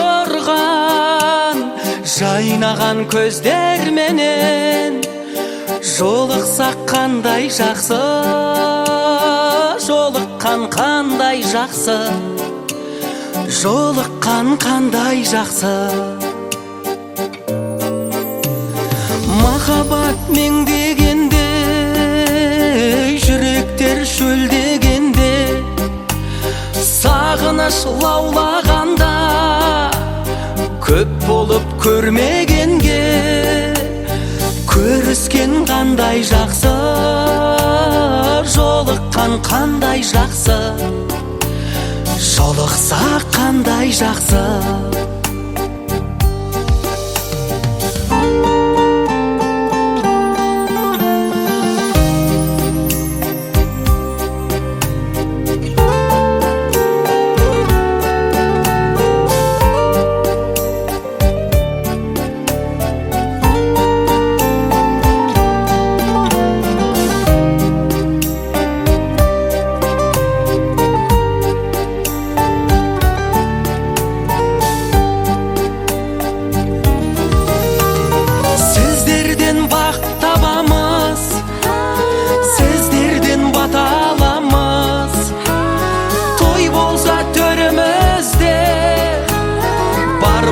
тұрған жайнаған көздер менен жолықсақ қандай жақсы, жолыққан қандай жақсы, жолыққан қандай жақсы. Махаббат меңдегенде, жүректер шөлдегенде, сағыныш лаулағанда, көп болып көрмегенге көріскен қандай жақсы, жолыққан қандай жақсы, жолықса қандай жақсы.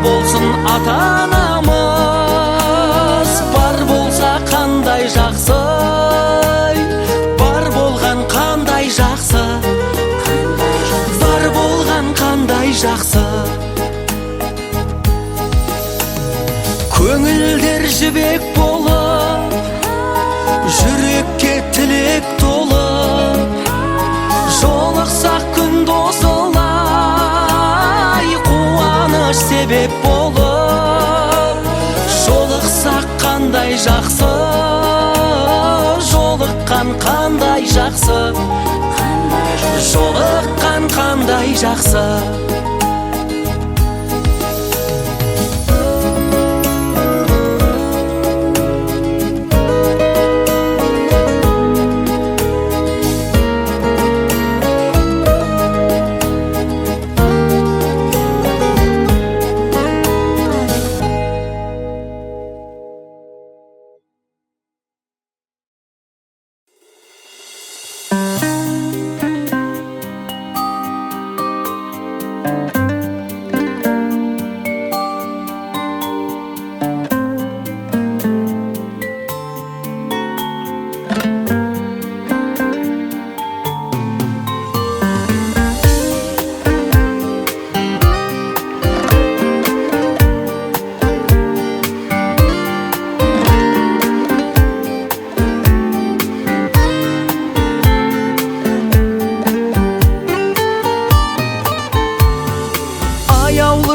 Болсын ата-анамыз, бар болса қандай жақсы, бар болған қандай жақсы, бар болған қандай жақсы. Көңілдер жібек болып, жүрекке тілек толып, жолықсақ күн досылай, қуаныш себеп болып, жолықсақ қандай жақсы, жолыққан қандай жақсы, жолыққан қандай жақсы.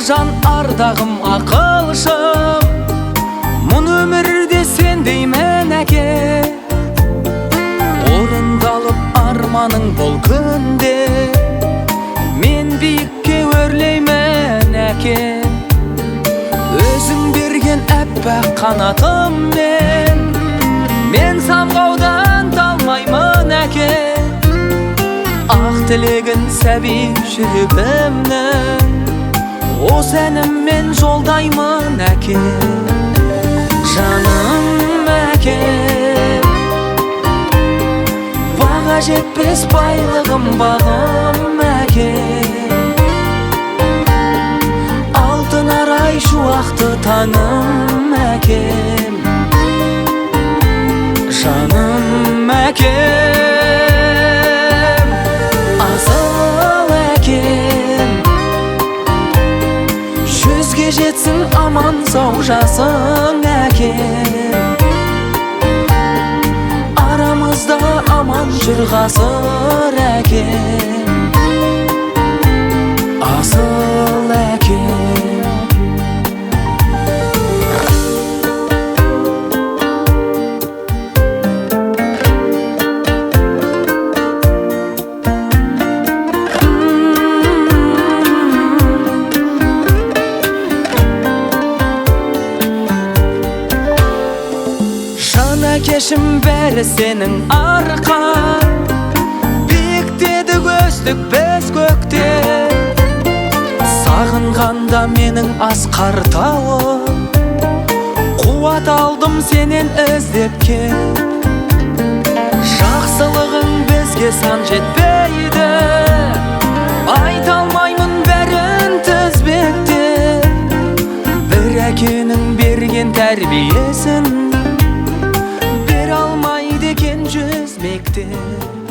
Жан ардағым ақылшым, мұн өмірде сендеймін әке. Орындалып арманың бұл күнде, мен биікке өрлеймін әке. Өзің берген әппақ қанатыммен, мен самғаудан талмаймын әке. Ақ тілегін сәби жүрегімнің, осы әніммен жолдаймын әке. Жаным әке, баға жетпес байлығым бағым әке. Алтын арай шуақты таңым әкем, жаным әкем, асыл әкем. Жүзге жетсін аман сау жасың әкем, арамызда аман жүр ғасыр әкем, асыл әкем. Кешім бәрі сенің арқан, биіктедік өстік біз көкте. Сағынғанда менің асқар тауым, қуат алдым сенен іздеп кеп. Жақсылығың бізге сан жетпейді, айта алмаймын бәрін тізбектеп. Бір әкенің берген тәрбиесін бере алмайды екен жүз мектеп.